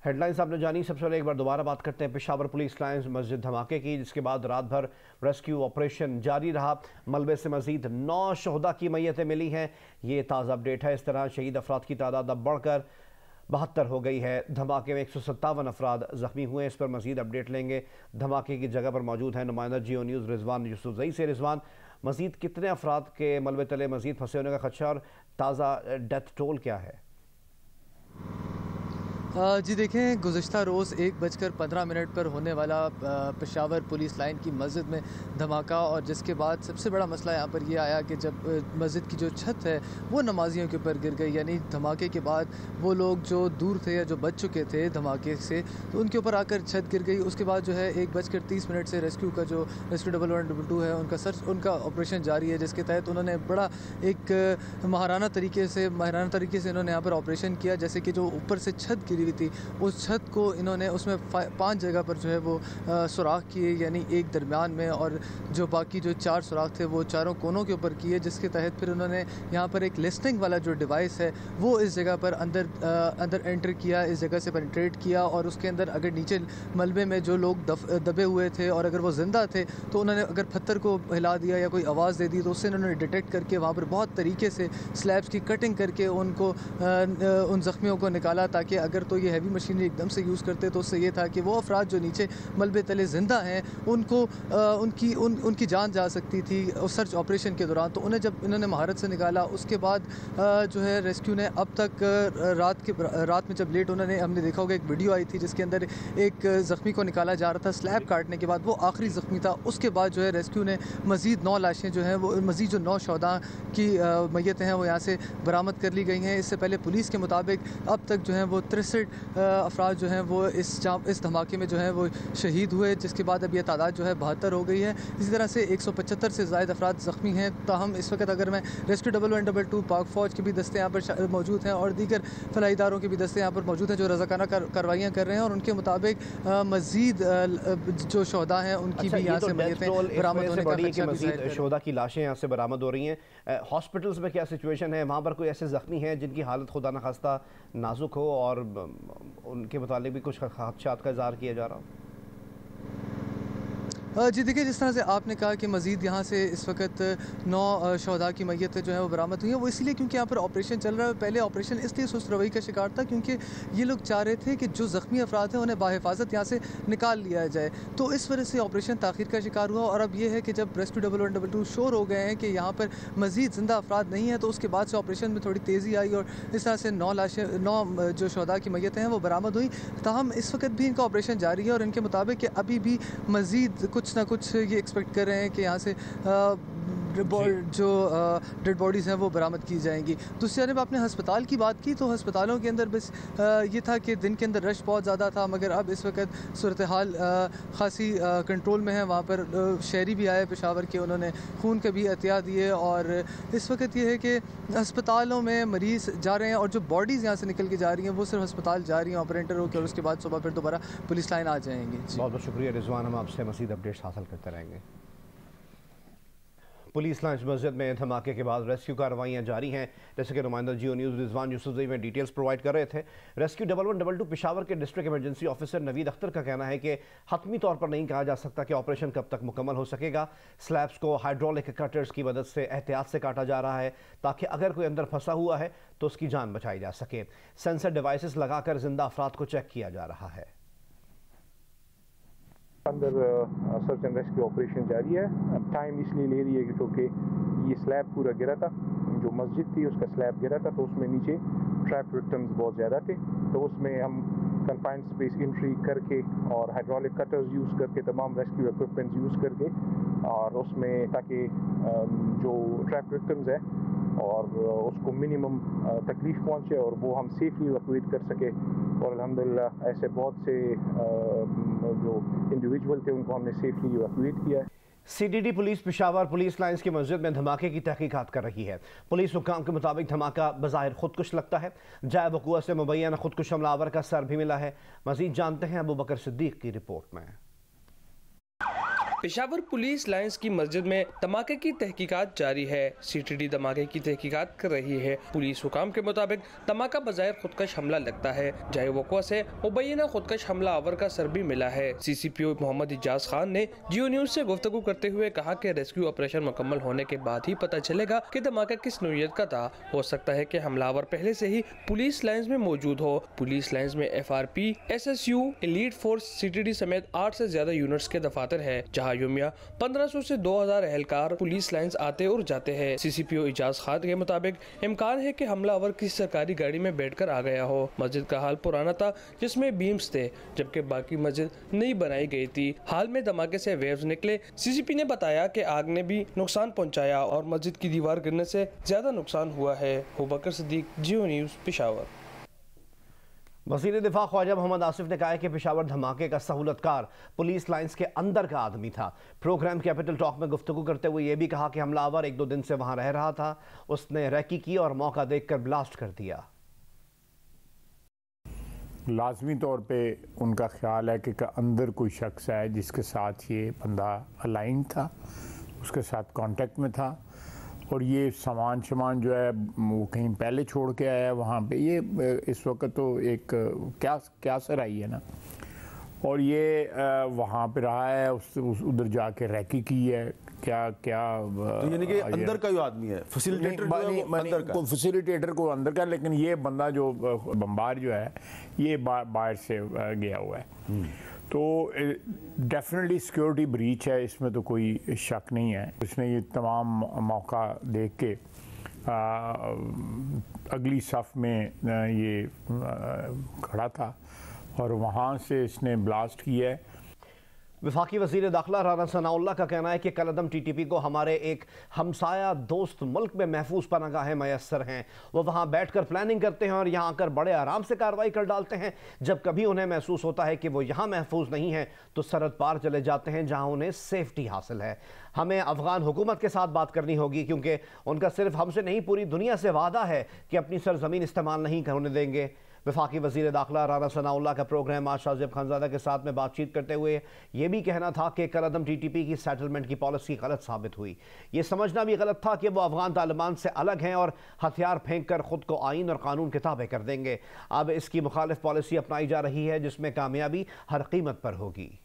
Headlines आपने जानी। सबसे पहले एक बार दोबारा बात करते हैं पेशावर पुलिस लाइंस मस्जिद धमाके की, जिसके बाद रात भर रेस्क्यू ऑपरेशन जारी रहा। मलबे से मजीद 9 शहदा की मैयतें मिली हैं। ये ताज़ा अपडेट है। इस तरह शहीद अफराद की तादाद अब बढ़कर 72 हो गई है। धमाके में 157 अफराद जख्मी हुए हैं। इस पर मजीद अपडेट लेंगे। धमाके की जगह पर मौजूद है नुमाइंदा जियो न्यूज़ रिजवान यूसुफजई से। रिजवान, मजीद कितने अफराद के मलबे तले मजीद फंसे होने का खदशा और ताज़ा डेथ टोल क्या है? जी देखें, गुज़िश्ता रोज़ 1:15 पर होने वाला पेशावर पुलिस लाइन की मस्जिद में धमाका, और जिसके बाद सबसे बड़ा मसला यहाँ पर ये आया कि जब मस्जिद की जो छत है वो नमाजियों के ऊपर गिर गई। यानी धमाके के बाद वो लोग जो दूर थे या जो बच चुके थे धमाके से, तो उनके ऊपर आकर छत गिर गई। उसके बाद जो है 1:30 से रेस्क्यू 112 है उनका ऑपरेशन जारी है, जिसके तहत उन्होंने बड़ा एक माहिराना तरीके से इन्होंने यहाँ पर ऑपरेशन किया। जैसे कि जो ऊपर से छत गिरी हुई थी, उस छत को इन्होंने उसमें 5 जगह पर जो है वो सुराख किए, यानी एक दरमियान में, और जो बाकी जो 4 सुराख थे वो चारों कोनों के ऊपर किए। जिसके तहत फिर उन्होंने यहाँ पर एक लिस्टिंग वाला जो डिवाइस है वो इस जगह पर अंदर एंटर किया, इस जगह से पेनिट्रेट किया, और उसके अंदर अगर नीचे मलबे में जो लोग दबे हुए थे और अगर वो ज़िंदा थे तो उन्होंने अगर पत्थर को हिला दिया या कोई आवाज़ दे दी तो उससे इन्होंने डिटेक्ट करके वहाँ पर बहुत तरीके से स्लैब्स की कटिंग करके उनको उन ज़ख्मियों को निकाला, ताकि अगर तो ये हैवी मशीनरी एकदम से यूज़ करते तो उससे ये था कि वो अफराद जो नीचे मलबे तले ज़िंदा हैं उनको उनकी जान जा सकती थी उस सर्च ऑपरेशन के दौरान। तो उन्हें जब इन्होंने महारत से निकाला, उसके बाद जो है रेस्क्यू ने अब तक रात में जब लेट हमने देखा होगा एक वीडियो आई थी जिसके अंदर एक ज़ख्मी को निकाला जा रहा था स्लैब काटने के बाद, वो आखिरी ज़ख्मी था। उसके बाद जो है रेस्क्यू ने मज़ीद 9 लाशें जो हैं वो मज़ीद जो 9 शहदा की मैयतें हैं वो यहाँ से बरामद कर ली गई हैं। इससे पहले पुलिस के मुताबिक अब तक जो है वो 63 अफराद जो हैं वो इस धमाके में जो है वो शहीद हुए, जिसके बाद अब यह तादाद जो है 72 हो गई है। इसी तरह से 175 से ज़ायद अफराद ज़ख्मी हैं। ताहम इस वक्त अगर मैं रेस्क्यू 112 पाक फ़ौज के भी दस्ते यहाँ पर मौजूद हैं और दीगर फलाही इदारों के भी दस्ते यहाँ पर मौजूद हैं जो रज़ाकाना कार्रवाइयाँ कर रहे हैं, और उनके मुताबिक मज़ीद जो शहदा हैं उनकी भी यहाँ से मैयतें बरामद होने का खदशा भी ज़ाहिर है। शहदा की लाशें यहाँ से बरामद हो रही हैं। हॉस्पिटल्स में क्या सिचुएशन है? वहाँ पर कोई ऐसे ज़ख्मी हैं जिनकी हालत खुदा न खास्ता नाजुक हो और उनके मुतालिक भी कुछ खदशात का इज़हार किया जा रहा हो? जी देखिए, जिस तरह से आपने कहा कि मज़ीद यहाँ से इस वक्त 9 शहदा की मैयतें जो है वो बरामद हुई हैं, वो इसलिए क्योंकि यहाँ पर ऑपरेशन चल रहा है। पहले ऑपरेशन इसलिए सुस्त रवैये का शिकार था क्योंकि ये लोग चाह रहे थे कि जो ज़ख्मी अफराद हैं उन्हें बाहिफाजत यहाँ से निकाल लिया जाए, तो इस वजह से ऑपरेशन ताख़ीर का शिकार हुआ। और अब ये है कि जब रेस्क्यू 112 श्योर हो गए हैं कि यहाँ पर मज़ीद ज़िंदा अफराद नहीं है, तो उसके बाद से ऑपरेशन में थोड़ी तेज़ी आई और इस तरह से 9 जो शहदा की मैयतें हैं वो बरामद हुई। ताहम इस वक्त भी इनका ऑपरेशन जारी है और इनके मुताबिक कि अभी भी मज़ीद कुछ ना कुछ ये एक्सपेक्ट कर रहे हैं कि यहाँ से जो डेड बॉडीज़ हैं वो बरामद की जाएंगी। दूसरी जानब आपने हस्पताल की बात की, तो हस्पतालों के अंदर बस ये था कि दिन के अंदर रश बहुत ज़्यादा था, मगर अब इस वक्त सूरत हाल ख़ासी कंट्रोल में है। वहाँ पर शहरी भी आए पेशावर के, उन्होंने खून के भी एहतियात दिए, और इस वक्त ये है कि अस्पतालों में मरीज़ जा रहे हैं और जो बॉडीज़ यहाँ से निकल के जा रही हैं वो सिर्फ अस्पताल जा रही हैं ऑपरेटर होकर, और उसके बाद सुबह फिर दोबारा पुलिस लाइन आ जाएंगी। बहुत बहुत शुक्रिया रिजवान, हम आपसे मज़ीद अपडेट्स हासिल करते रहेंगे। पुलिस लाइंस मस्जिद में धमाके के बाद रेस्क्यू कार्रवाइयाँ जारी हैं, जैसे कि नुमाइंदा जियो न्यूज़ रिजवान यूसुफजई में डिटेल्स प्रोवाइड कर रहे थे। रेस्क्यू 112 पेशावर के district emergency officer Naveed Akhtar का कहना है कि हतमी तौर पर नहीं कहा जा सकता कि ऑपरेशन कब तक मुकम्मल हो सकेगा। स्लैब्स को हाइड्रोलिक कटर्स की मदद से एहतियात से काटा जा रहा है ताकि अगर कोई अंदर फंसा हुआ है तो उसकी जान बचाई जा सके। सेंसर डिवाइसेस लगाकर जिंदा अफराद को चेक किया जा रहा है। अंदर सर्च एंड रेस्क्यू ऑपरेशन जारी है। टाइम इसलिए ले रही है क्योंकि ये स्लैब पूरा गिरा था, जो मस्जिद थी उसका स्लैब गिरा था, तो उसमें नीचे ट्रैप विक्टिम्स बहुत ज़्यादा थे, तो उसमें हम कन्फाइंड स्पेस एंट्री करके और हाइड्रोलिक कटर्स यूज़ करके तमाम रेस्क्यू इक्विपमेंट्स यूज़ करके, और उसमें ताकि जो ट्रैप विक्टिम्स है और उसको मिनिमम तकलीफ़ पहुँचे और वो हम सेफली इवैक्यूएट कर सके। और अल्हम्दुलिल्लाह ऐसे बहुत से जो इंडिविजुअल थे उनको हमने सेफली इवैक्यूएट किया है। CDD police Peshawar police lines की मस्जिद में धमाके की तहकीकात कर रही है। पुलिस हुक्काम के मुताबिक धमाका बज़ाहिर खुदकुश लगता है, जाए वक़ूअ से मुबैना खुदकुश हमलावर का सर भी मिला है। मज़ीद जानते हैं अबू बकर सिद्दीक की रिपोर्ट में। पेशावर पुलिस लाइंस की मस्जिद में धमाके की तहकीकात जारी है। CTD धमाके की तहकीकात कर रही है। पुलिस हुकाम के मुताबिक धमाका बजाय खुदकश हमला लगता है। जाए वक़्वा से मुबैना खुदकश हमला आवर का सर भी मिला है। CCPO मोहम्मद इजाज खान ने जियो न्यूज से गुफ्तगू करते हुए कहा कि रेस्क्यू ऑपरेशन मुकम्मल होने के बाद ही पता चलेगा कि धमाका किस नौइयत का था। हो सकता है कि हमलावर पहले से ही पुलिस लाइंस में मौजूद हो। पुलिस लाइंस में FRP, SSU, elite force, CTD समेत 8 से ज्यादा यूनिट्स के दफातर है, जहां युमिया 1500 से 2000 एहलकार पुलिस लाइंस आते और जाते हैं। CCPO इजाज खान के मुताबिक इम्कान है कि हमलावर किसी सरकारी गाड़ी में बैठकर आ गया हो। मस्जिद का हाल पुराना था जिसमें बीम्स थे, जबकि बाकी मस्जिद नई बनाई गई थी। हाल में धमाके से वेव्स निकले। CCP ने बताया कि आग ने भी नुकसान पहुंचाया और मस्जिद की दीवार गिरने से ज्यादा नुकसान हुआ है। अबूबकर सिद्दीक, जियो न्यूज़, पेशावर। वज़ीर दिफा ख्वाजा मोहम्मद आसिफ ने कहा है कि पेशावर धमाके का सहूलतकार पुलिस लाइंस के अंदर का आदमी था। प्रोग्राम कैपिटल टॉक में गुफ्तगू करते हुए ये भी कहा कि हमलावर 1-2 दिन से वहां रह रहा था। उसने रैकी की और मौका देखकर ब्लास्ट कर दिया। लाजमी तौर पे उनका ख्याल है कि अंदर कोई शख्स है जिसके साथ ये बंदा अलाइन था, उसके साथ कांटेक्ट में था और ये सामान जो है वो कहीं पहले छोड़ के आया वहाँ पे। ये इस वक्त तो एक क्या सर आई है ना, और ये वहाँ पे रहा है, उधर जाके रैकी की है। क्या तो यानी कि अंदर का जो आदमी है, फैसिलिटेटर को अंदर का, लेकिन ये बंदा जो बम्बार जो है ये बाहर से गया हुआ है। तो डेफिनेटली सिक्योरिटी ब्रीच है, इसमें तो कोई शक नहीं है। उसने ये तमाम मौका देख के अगली सफ़ में ये खड़ा था और वहाँ से इसने ब्लास्ट किया है। वफाकी वज़ीर दाखिला राना सनाउल्लाह का कहना है कि कलअदम TTP को हमारे एक हमसाया दोस्त मुल्क में महफूज पनागाहें मैसर हैं। वो वहाँ बैठ कर प्लानिंग करते हैं और यहाँ आकर बड़े आराम से कार्रवाई कर डालते हैं। जब कभी उन्हें महसूस होता है कि वो यहाँ महफूज नहीं है तो सरहद पार चले जाते हैं जहाँ उन्हें सेफ्टी हासिल है। हमें अफ़गान हुकूमत के साथ बात करनी होगी क्योंकि उनका सिर्फ हमसे नहीं पूरी दुनिया से वादा है कि अपनी सरजमीन इस्तेमाल नहीं होने देंगे। वफाकी वज़ीर दाखिला राना सनाउल्लाह का प्रोग्राम आज शाहज़ेब खानज़ादा के साथ में बातचीत करते हुए ये भी कहना था कि कलअदम TTP की सेटलमेंट की पॉलिसी गलत साबित हुई। ये समझना भी गलत था कि वो अफ़गान तालिबान से अलग हैं और हथियार फेंक कर ख़ुद को आइन और कानून के ताबे कर देंगे। अब इसकी मुखालिफ पॉलिसी अपनाई जा रही है जिसमें कामयाबी हर कीमत पर होगी।